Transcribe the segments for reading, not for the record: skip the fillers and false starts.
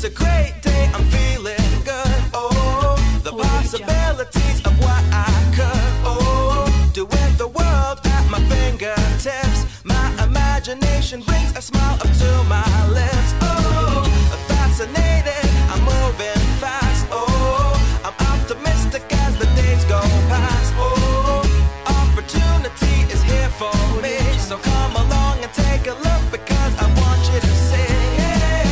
a great day, I'm feeling good. Oh, the possibilities of what I could, oh, do with the world at my fingertips. My imagination brings a smile up to my lips. Oh, fascinated, I'm moving fast. Oh, I'm optimistic as the days go past. Oh, opportunity is here for me, so come along and take a look because I want you to see. Yeah,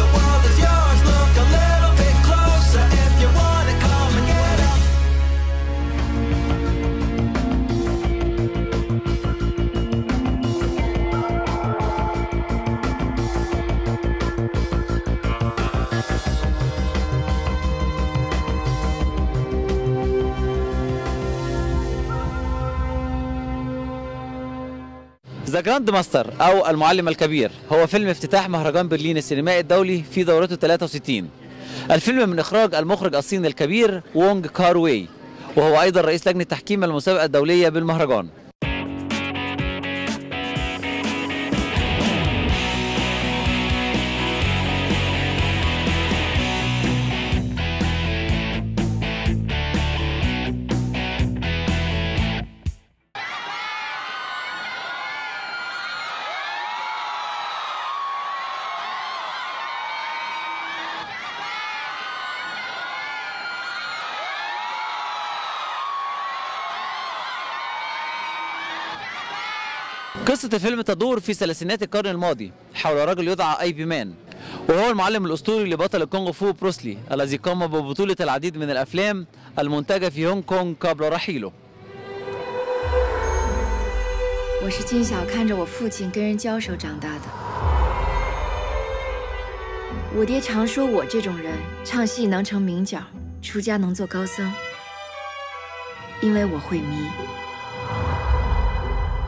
the world is yours, look a little bit closer if you want to come and get it. ذا جراند ماستر أو المعلم الكبير هو فيلم افتتاح مهرجان برلين السينمائي الدولي في دورته 63. الفيلم من إخراج المخرج الصيني الكبير وونغ كار واي، وهو أيضا رئيس لجنة تحكيم المسابقة الدولية بالمهرجان. قصة الفيلم تدور في ثلاثينات القرن الماضي حول رجل يدعى اي بي مان، وهو المعلم الأسطوري لبطل الكونغ فو بروسلي الذي قام ببطولة العديد من الأفلام المنتجة في هونغ كونغ قبل رحيله. 我是金小看着我父亲跟人交手长大的。我爹常说我这种人唱戏能成名角，出家能做高僧，因为我会迷。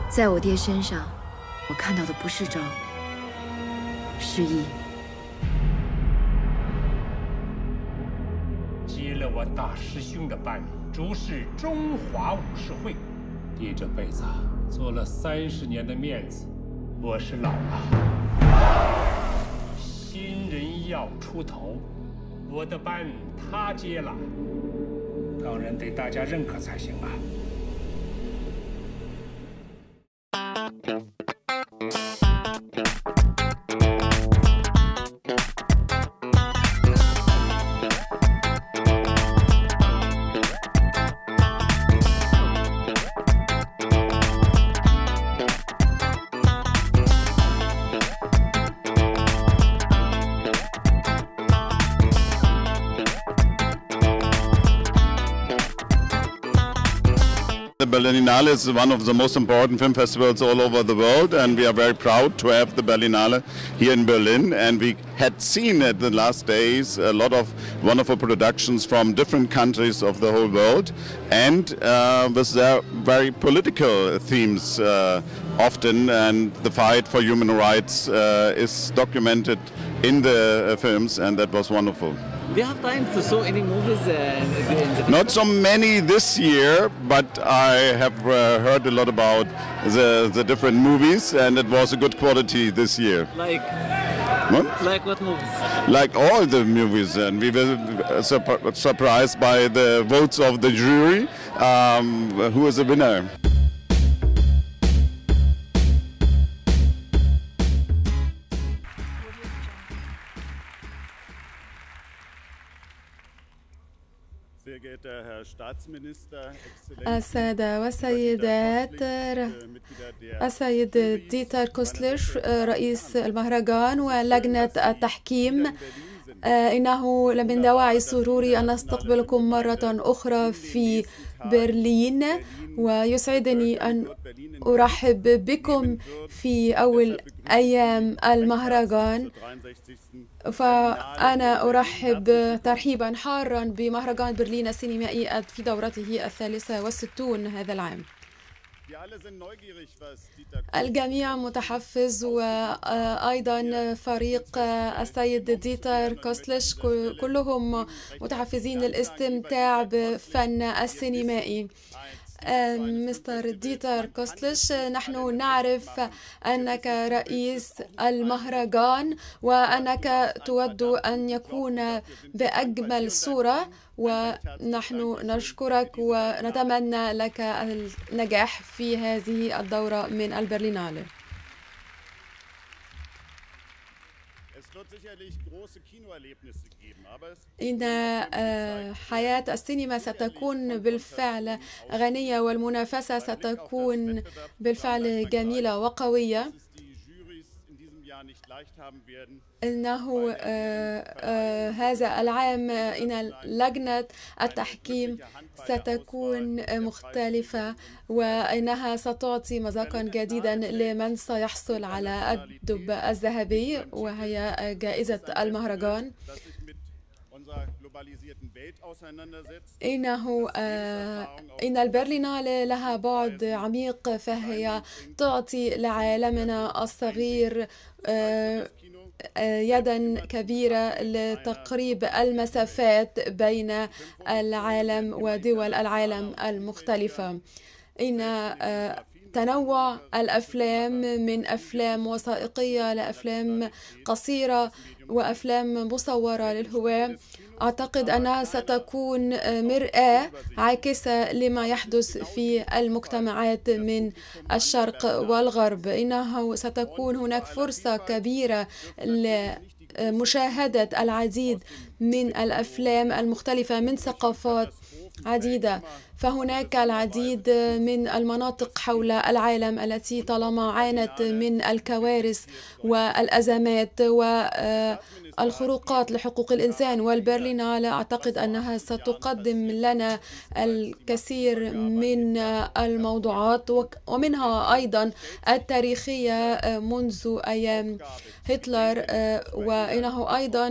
在我爹身上，我看到的不是招，是义。接了我大师兄的班，主事中华武士会。爹这辈子做了30年的面子，我是老了。新人要出头，我的班他接了，当然得大家认可才行啊。The Berlinale is one of the most important film festivals all over the world, and we are very proud to have the Berlinale here in Berlin. And we had seen at the last days a lot of wonderful productions from different countries of the whole world, and with their very political themes often, and the fight for human rights is documented in the films, and that was wonderful. Do you have time to show any movies? Not so many this year, but I have heard a lot about the different movies, and it was a good quality this year. Like what movies? Like all the movies, and we were surprised by the votes of the jury, who is the winner. السادة والسيدات، السيد ديتر كوستلر رئيس المهرجان ولجنة التحكيم، إنه من دواعي سروري أن نستقبلكم مرة أخرى في برلين، ويسعدني أن أرحب بكم في أول أيام المهرجان. فأنا أرحب ترحيبا حارا بمهرجان برلين السينمائي في دورته 63 هذا العام. الجميع متحفز، وأيضا فريق السيد ديتر كوستلش كلهم متحفزين للاستمتاع بفن السينمائي. مستر ديتر كوستلش، نحن نعرف أنك رئيس المهرجان وأنك تود أن يكون بأجمل صورة، ونحن نشكرك ونتمنى لك النجاح في هذه الدورة من البرلينالي. إن حياة السينما ستكون بالفعل غنية، والمنافسة ستكون بالفعل جميلة وقوية. إنه هذا العام إن لجنة التحكيم ستكون مختلفة، وإنها ستعطي مذاقا جديدا لمن سيحصل على الدب الذهبي وهي جائزة المهرجان. إن البرلينالي لها بعد عميق، فهي تعطي لعالمنا الصغير يدا كبيرة لتقريب المسافات بين العالم ودول العالم المختلفة. إن تنوع الأفلام من أفلام وثائقية لأفلام قصيرة وأفلام مصورة للهواة، أعتقد أنها ستكون مرآة عاكسة لما يحدث في المجتمعات من الشرق والغرب. إنه ستكون هناك فرصة كبيرة لمشاهدة العديد من الأفلام المختلفة من ثقافات عديدة، فهناك العديد من المناطق حول العالم التي طالما عانت من الكوارث والأزمات والخروقات لحقوق الإنسان، والبرلينالي أعتقد أنها ستقدم لنا الكثير من الموضوعات، ومنها أيضا التاريخية منذ أيام هتلر، وإنه أيضا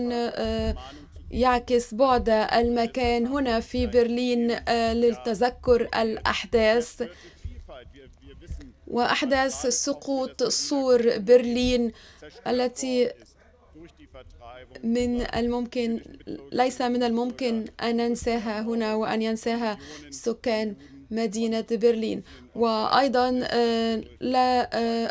يعكس بعد المكان هنا في برلين للتذكر الأحداث وأحداث سقوط سور برلين التي ليس من الممكن أن ننساها هنا وأن ينساها سكان مدينة برلين. وأيضا لا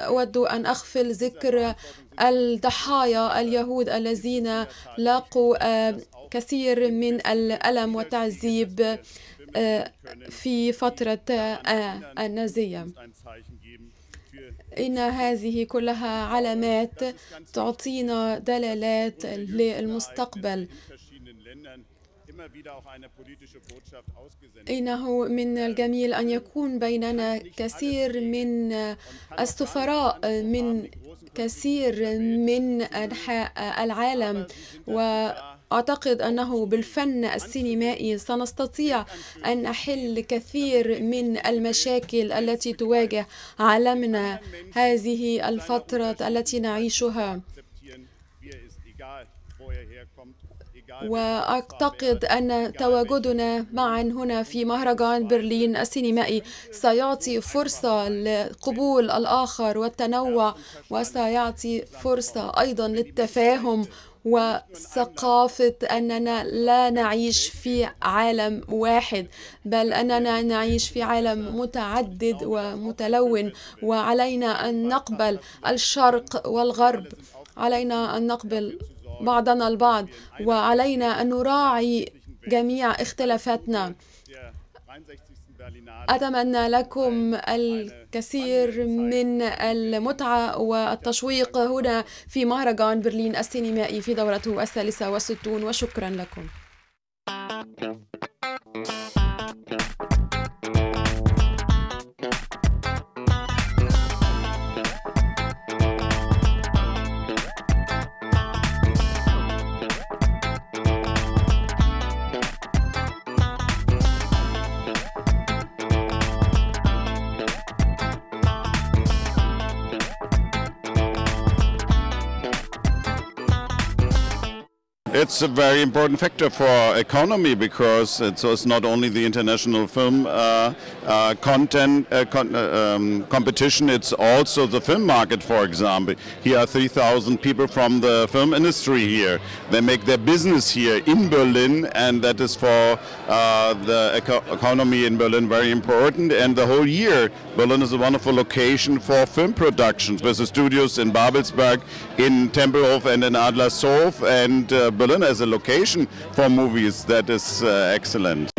أود أن أغفل ذكر الضحايا اليهود الذين لاقوا كثير من الألم والتعذيب في فترة النازية. إن هذه كلها علامات تعطينا دلالات للمستقبل. إنه من الجميل أن يكون بيننا كثير من السفراء من كثير من أنحاء العالم، وأعتقد أنه بالفن السينمائي سنستطيع أن نحل كثير من المشاكل التي تواجه عالمنا هذه الفترة التي نعيشها. وأعتقد أن تواجدنا معا هنا في مهرجان برلين السينمائي سيعطي فرصة لقبول الآخر والتنوع، وسيعطي فرصة أيضا للتفاهم وثقافة أننا لا نعيش في عالم واحد، بل أننا نعيش في عالم متعدد ومتلون، وعلينا أن نقبل الشرق والغرب، علينا أن نقبل بعضنا البعض، وعلينا أن نراعي جميع اختلافاتنا. أتمنى لكم الكثير من المتعة والتشويق هنا في مهرجان برلين السينمائي في دورته 63، وشكرا لكم. It's a very important factor for economy because it's not only the international film competition, it's also the film market, for example. Here are 3,000 people from the film industry here. They make their business here in Berlin, and that is for the economy in Berlin very important. And the whole year, Berlin is a wonderful location for film productions with the studios in Babelsberg, in Tempelhof and in Adlershof, and Berlin as a location for movies, that is excellent.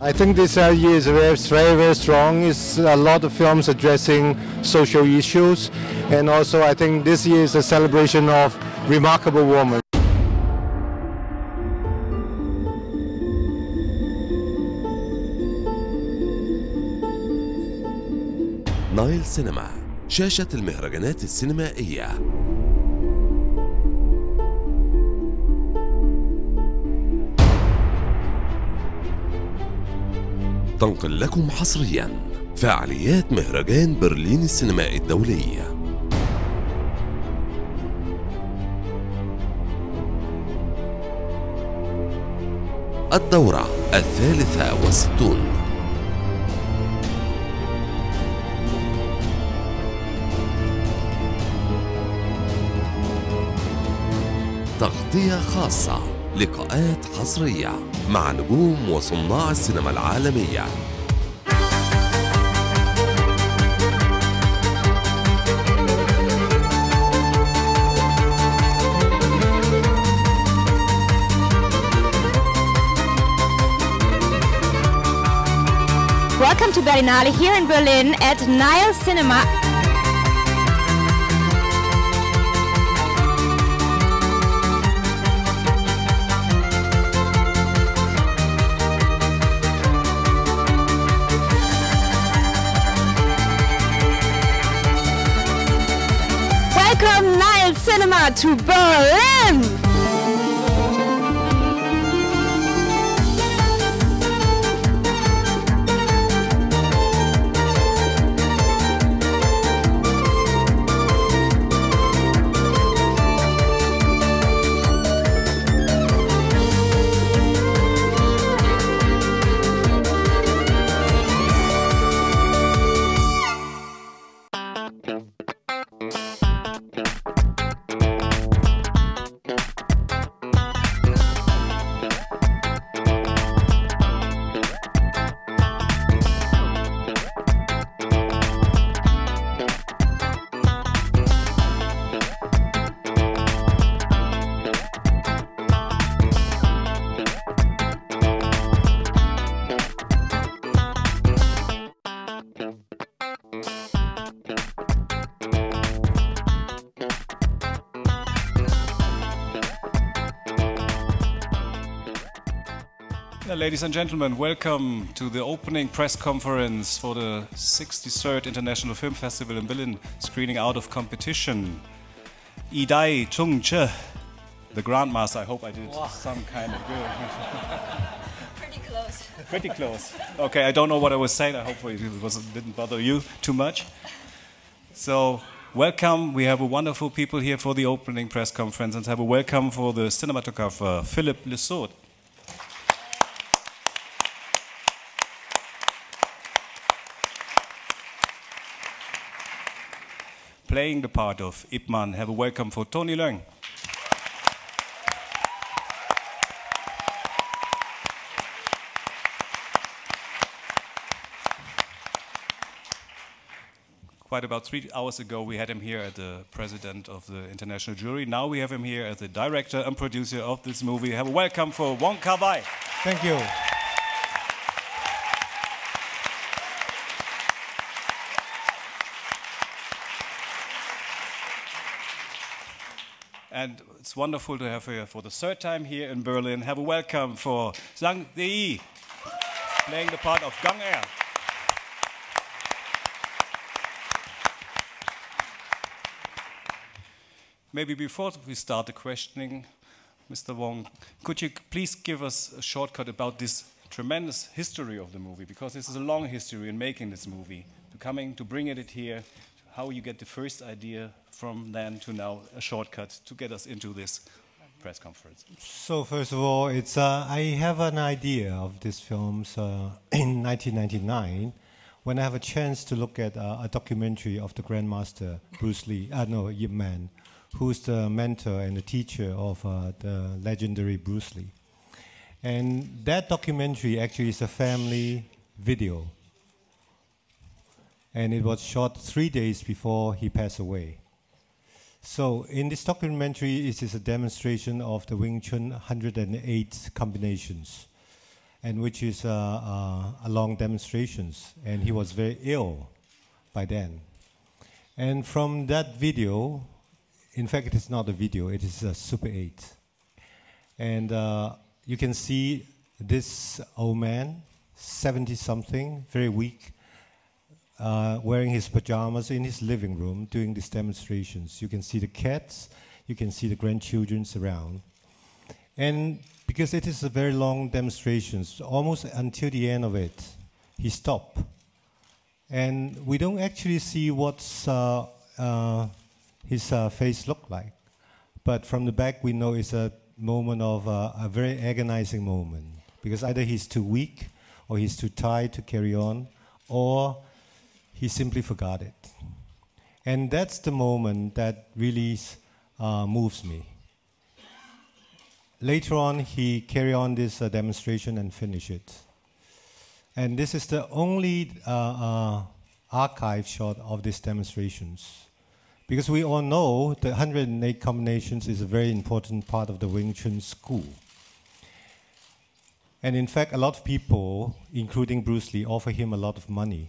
I think this year is very strong. It's a lot of films addressing social issues, and also I think this year is a celebration of remarkable women. نايل سينما، شاشة المهرجانات السينمائية. تنقل لكم حصرياً فعاليات مهرجان برلين السينمائي الدولي. الدورة 63. تغطية خاصة، لقاءات حصرية مع نجوم وصناع السينما العالمية. Welcome to Berlinale here in Berlin at Nile Cinema. Welcome Nile Cinema to Berlin! Ladies and gentlemen, welcome to the opening press conference for the 63rd International Film Festival in Berlin, screening out of competition. Idai Chung Che, the Grandmaster. I hope I did some kind of good. Pretty close. Pretty close. Okay, I don't know what I was saying. I hope it didn't bother you too much. So, welcome. We have a wonderful people here for the opening press conference, and have a welcome for the cinematographer Philippe Lesot. playing the part of Ip Man. Have a welcome for Tony Leung. Quite about 3 hours ago, we had him here as the president of the international jury. Now we have him here as the director and producer of this movie. Have a welcome for Wong Kar-wai. Thank you. And it's wonderful to have her for the third time here in Berlin. Have a welcome for Zhang Dei, playing the part of Gang Er. Maybe before we start the questioning, Mr. Wong, could you please give us a shortcut about this tremendous history of the movie? Because this is a long history in making this movie, to bringing it here, how you get the first idea from then to now, a shortcut to get us into this press conference. So first of all, it's I have an idea of these films in 1999 when I have a chance to look at a documentary of the Grandmaster Bruce Lee, Ip Man, who's the mentor and the teacher of the legendary Bruce Lee. And that documentary actually is a family video. And it was shot 3 days before he passed away. So in this documentary, it is a demonstration of the Wing Chun 108 combinations, and which is a long demonstrations. And he was very ill by then. And from that video, in fact, it is not a video, it is a Super 8. And you can see this old man, 70-something, very weak, wearing his pajamas in his living room doing these demonstrations. You can see the cats, you can see the grandchildren around. And because it is a very long demonstration, almost until the end of it, he stopped. And we don't actually see what's his face looked like. But from the back, we know it's a moment of a very agonizing moment, because either he's too weak, or he's too tired to carry on, or he simply forgot it. And that's the moment that really moves me. Later on, he carried on this demonstration and finished it. And this is the only archive shot of these demonstrations. Because we all know the 108 combinations is a very important part of the Wing Chun school. And in fact, a lot of people, including Bruce Lee, offer him a lot of money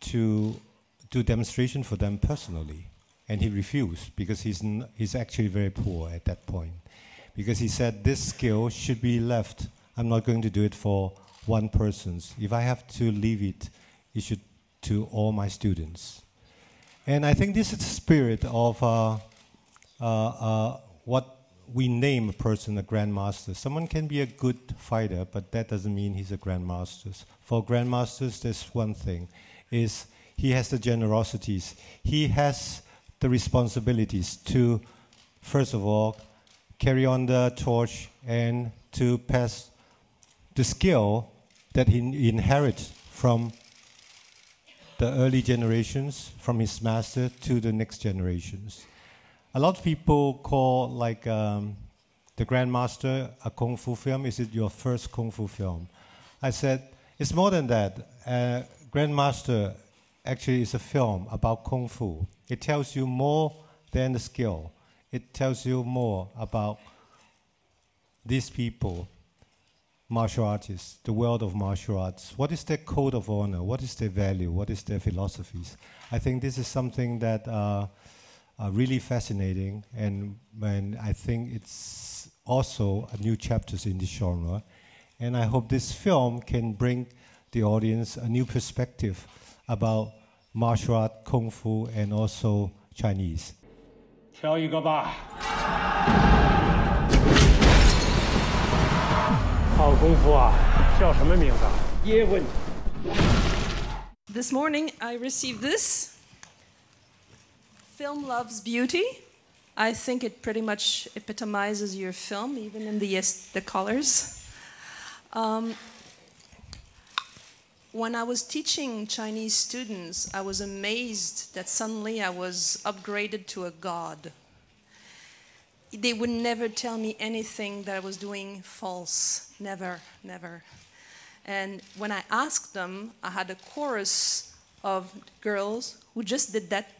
to do demonstration for them personally. And he refused, because he's actually very poor at that point. Because he said, this skill should be left. I'm not going to do it for one person. If I have to leave it, it should to all my students. And I think this is the spirit of what we name a person a grandmaster. Someone can be a good fighter, but that doesn't mean he's a grandmaster. For grandmasters, there's one thing, is he has the generosities. He has the responsibilities to, first of all, carry on the torch and to pass the skill that he inherits from the early generations, from his master to the next generations. A lot of people call like the Grandmaster a Kung Fu film. Is it your first Kung Fu film? I said, it's more than that. Grandmaster actually is a film about Kung Fu. It tells you more than the skill. It tells you more about these people, martial artists, the world of martial arts. What is their code of honor? What is their value? What is their philosophies? I think this is something that really fascinating, and I think it's also a new chapters in this genre. And I hope this film can bring the audience a new perspective about martial art, Kung Fu, and also Chinese. 挑一个吧。好功夫啊，叫什么名字？叶问。This morning I received this. Film loves beauty. I think it pretty much epitomizes your film, even in the colors. when I was teaching Chinese students, I was amazed that suddenly I was upgraded to a god. They would never tell me anything that I was doing false. Never, never. And when I asked them, I had a chorus of girls who just did that.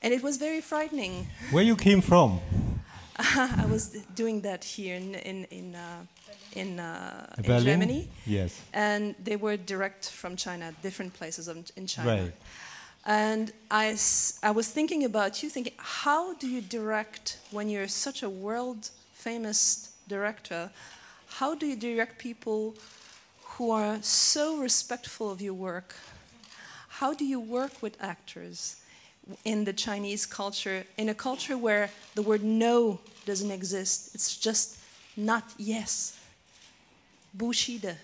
And it was very frightening. Where you came from? I was doing that here in Germany. Yes. And they were direct from China, different places in China. Right. And I was thinking about you, thinking, how do you direct when you're such a world-famous director? How do you direct people who are so respectful of your work? How do you work with actors in the Chinese culture, in a culture where the word no doesn't exist? It's just not yes. 不是的.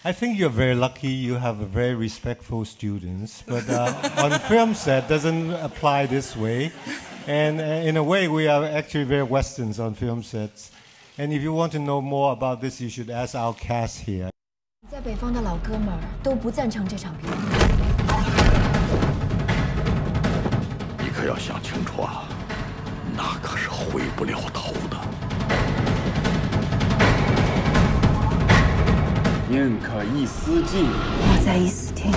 I think you're very lucky you have a very respectful students, but on film set doesn't apply this way. And in a way, we are actually very Westerns on film sets. And if you want to know more about this, you should ask our cast here. 在北方的老哥们儿都不赞成这场表演。你可要想清楚啊，那可是回不了头的。宁可一丝进，我在一死听。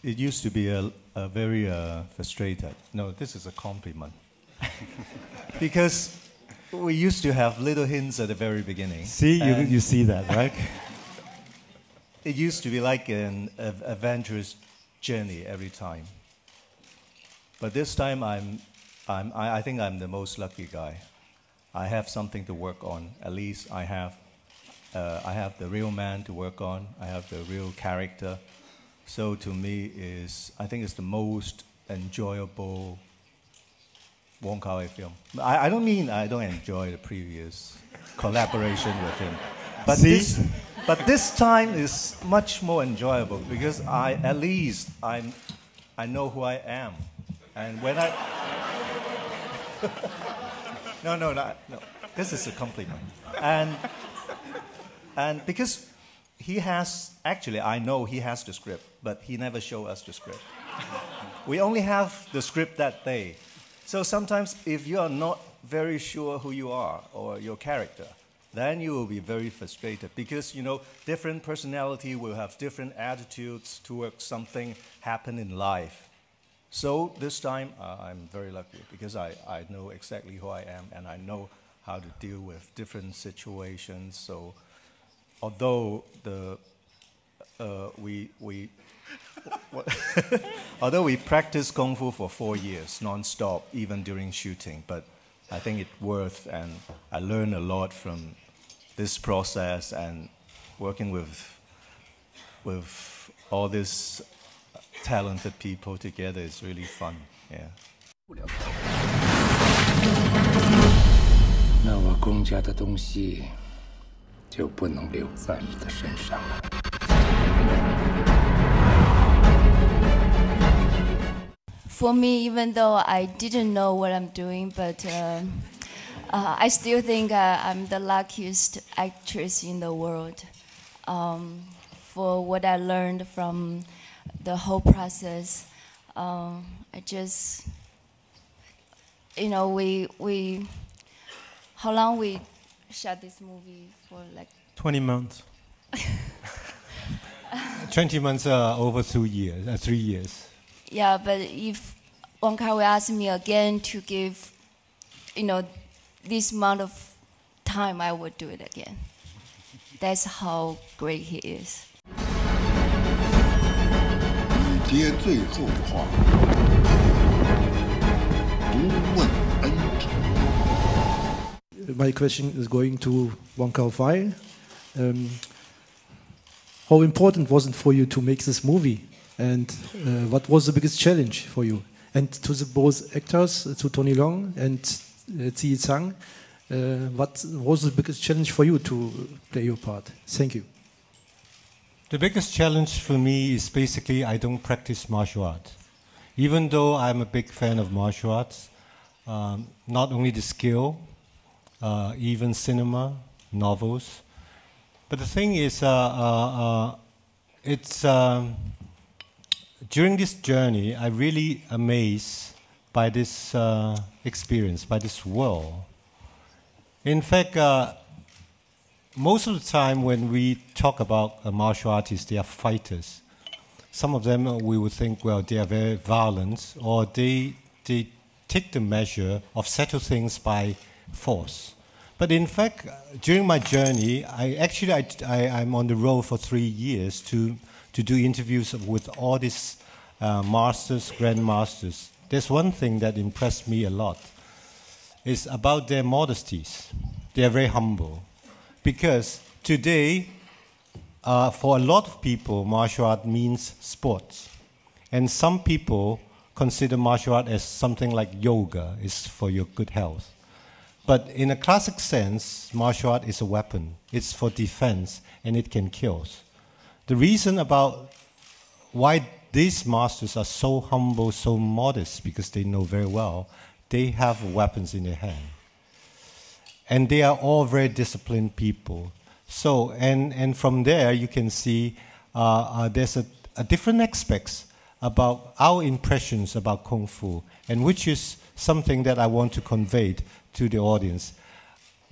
It used to be a very frustrated. No, this is a compliment. Because we used to have little hints at the very beginning. See, you see that, right? It used to be like an adventurous journey every time. But this time, I think I'm the most lucky guy. I have something to work on. At least I have the real man to work on. I have the real character. So to me, I think it's the most enjoyable Wong Kar-wai film. I don't mean I don't enjoy the previous collaboration with him, but this time is much more enjoyable because at least I know who I am, and when I no, this is a compliment, and because he has, actually I know he has the script, but he never showed us the script. We only have the script that day. So sometimes if you are not very sure who you are or your character, then you will be very frustrated because, you know, different personality will have different attitudes towards something happen in life. So this time I'm very lucky because I know exactly who I am and I know how to deal with different situations. So although although we practiced Kung Fu for 4 years non-stop, even during shooting, but I think it's worth, and I learned a lot from this process, and working with all these talented people together is really fun. Yeah. 那我公家的东西就不能留在你的身上了。 For me, even though I didn't know what I'm doing, but I still think I'm the luckiest actress in the world for what I learned from the whole process. I just, you know, how long we shot this movie for? Like 20 months. 20 months over 3 years. Yeah, but if Wong Kar-wai asked me again to give, you know, this amount of time, I would do it again. That's how great he is. 你爹最后的话，不问恩仇。 My question is going to Wong Kar-wai. How important was it for you to make this movie? And what was the biggest challenge for you? And to the both actors, to Tony Leung and Ziyi Zhang, what was the biggest challenge for you to play your part? Thank you. The biggest challenge for me is basically I don't practice martial arts. Even though I'm a big fan of martial arts, not only the skill, even cinema, novels. But the thing is, during this journey, I'm really amazed by this experience, by this world. In fact, most of the time when we talk about martial artists, they are fighters. Some of them we would think, well, they are very violent, or they take the measure of settle things by force. But in fact, during my journey, I'm on the road for 3 years to do interviews with all these masters, grandmasters. There's one thing that impressed me a lot. It's about their modesties. They are very humble. Because today, for a lot of people, martial art means sports. And some people consider martial art as something like yoga, is for your good health. But in a classic sense, martial art is a weapon. It's for defense, and it can kill. The reason about why these masters are so humble, so modest, because they know very well, they have weapons in their hand. And they are all very disciplined people. So, and from there you can see there's a different aspects about our impressions about Kung Fu, and which is something that I want to convey to the audience.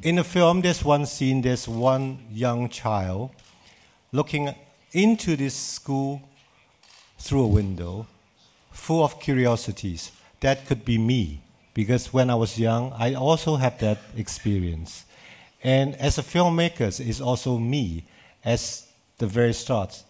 In the film, there's one scene, there's one young child looking into this school through a window, full of curiosities. That could be me, because when I was young, I also had that experience. And as a filmmaker, it's also me, as the very start,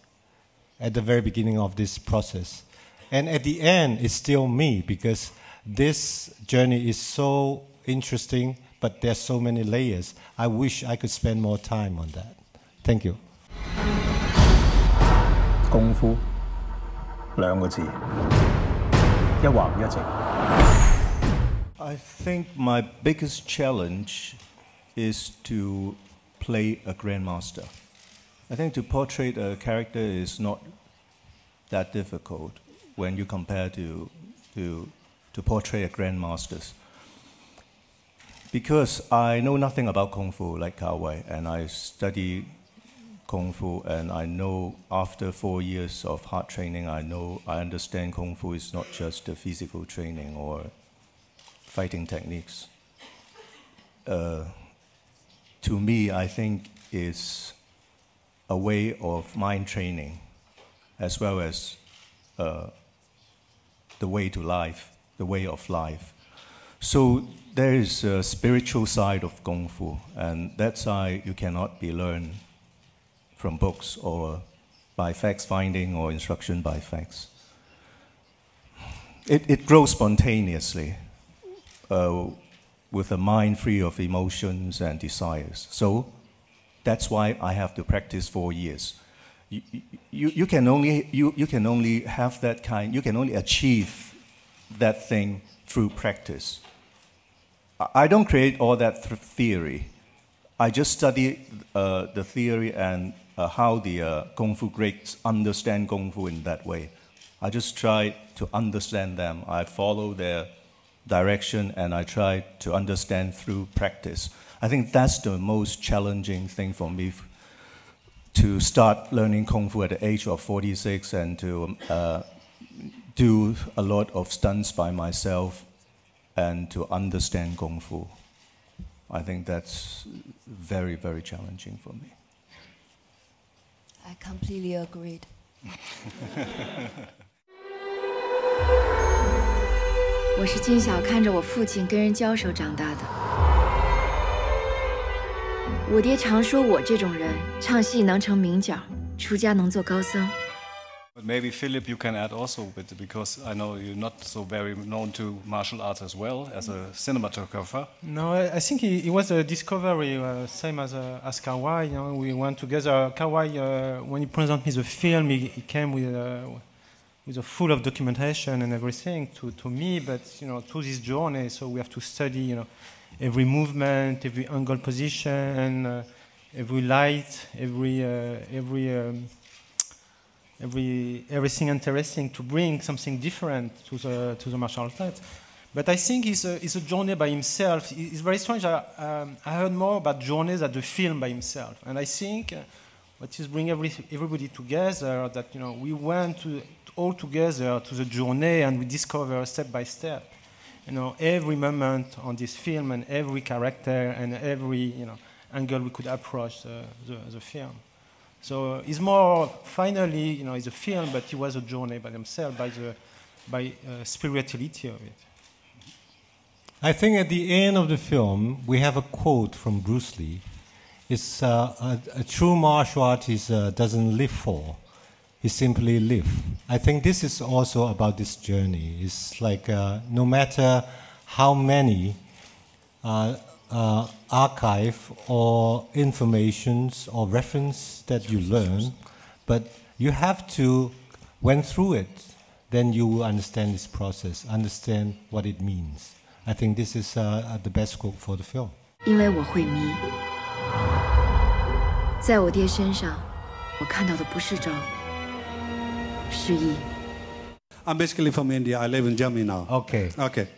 at the very beginning of this process. And at the end, it's still me, because this journey is so interesting, but there's so many layers. I wish I could spend more time on that. Thank you. 功夫兩個字，一橫一直。I think my biggest challenge is to play a grandmaster. I think to portray a character is not that difficult when you compare to portray a grandmasters. Because I know nothing about Kung Fu like Kao Wai, and I study Kung Fu, and I know after 4 years of hard training, I understand Kung Fu is not just a physical training or fighting techniques. To me, I think is a way of mind training, as well as the way to life, the way of life. So there is a spiritual side of Kung Fu, and that side you cannot be learned from books or by facts finding or instruction by facts. It grows spontaneously with a mind free of emotions and desires. So that's why I have to practice 4 years. You can only have that kind, you can only achieve that thing through practice. I don't create all that theory. I just study the theory and how the Kung Fu greats understand Kung Fu in that way. I just try to understand them. I follow their direction and I try to understand through practice. I think that's the most challenging thing for me, to start learning Kung Fu at the age of 46 and to do a lot of stunts by myself and to understand Kung Fu. I think that's very, very challenging for me. I completely agreed. 我是进小看着我父亲跟人交手长大的。我爹常说我这种人唱戏能成名角，出家能做高僧。 But maybe Philip, you can add also, because I know you're not so very known to martial arts as well as a cinematographer. No, I think it was a discovery, same as Kao Wai. You know, we went together. Kao Wai, when he presented me the film, he came with a full of documentation and everything to me. But you know, to this journey, so we have to study, you know, every movement, every angle position, every light, everything interesting to bring something different to the martial arts. But I think it's a journey by himself. It's very strange. I heard more about journeys than the film by himself. And I think what is bringing everybody together, that we went all together to the journey and we discover step by step, every moment on this film and every character and every angle we could approach the film. So it's more finally it's a film, but it was a journey by himself, by spirituality of it. I think at the end of the film, we have a quote from Bruce Lee. It's a true martial artist doesn't live for, he simply live. I think this is also about this journey. It's like no matter how many archive or informations or reference that you learn, but you have to went through it, then you will understand this process, understand what it means. I think this is the best quote for the film. 因为我会迷，在我爹身上，我看到的不是招，是义。 I'm basically from India. I live in Germany now. Okay. Okay.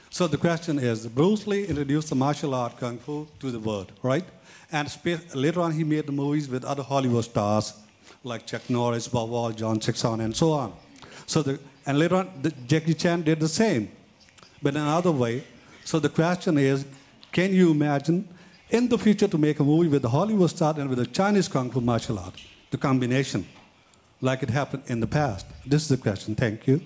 So the question is, Bruce Lee introduced the martial art Kung Fu to the world, right? And later on he made the movies with other Hollywood stars like Chuck Norris, Bob Wall, John Saxon, and so on. And later on, Jackie Chan did the same, but in another way. So the question is, can you imagine in the future to make a movie with the Hollywood star and with the Chinese Kung Fu martial art, the combination, like it happened in the past? This is the question. Thank you.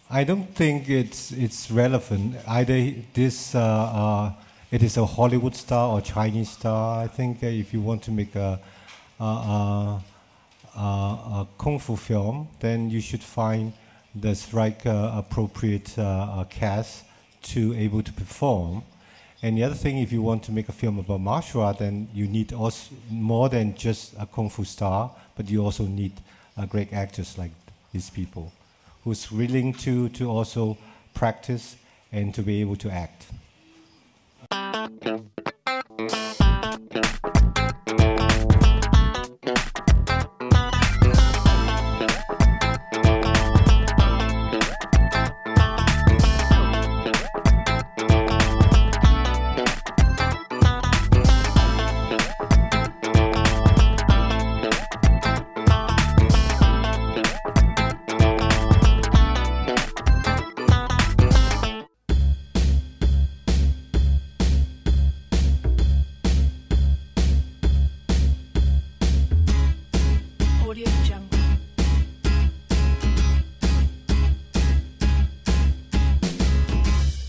I don't think it's relevant. Either this it is a Hollywood star or Chinese star. I think if you want to make a kung fu film, then you should find the right appropriate cast to able to perform. And the other thing, if you want to make a film about martial art, then you need also more than just a kung fu star, but you also need great actors like these people, who's willing to also practice and to be able to act.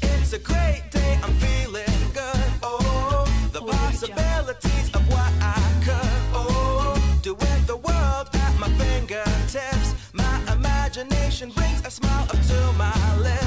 It's a great day, I'm feeling good. Oh, the possibilities of what I could, do with the world at my fingertips. My imagination brings a smile up to my lips.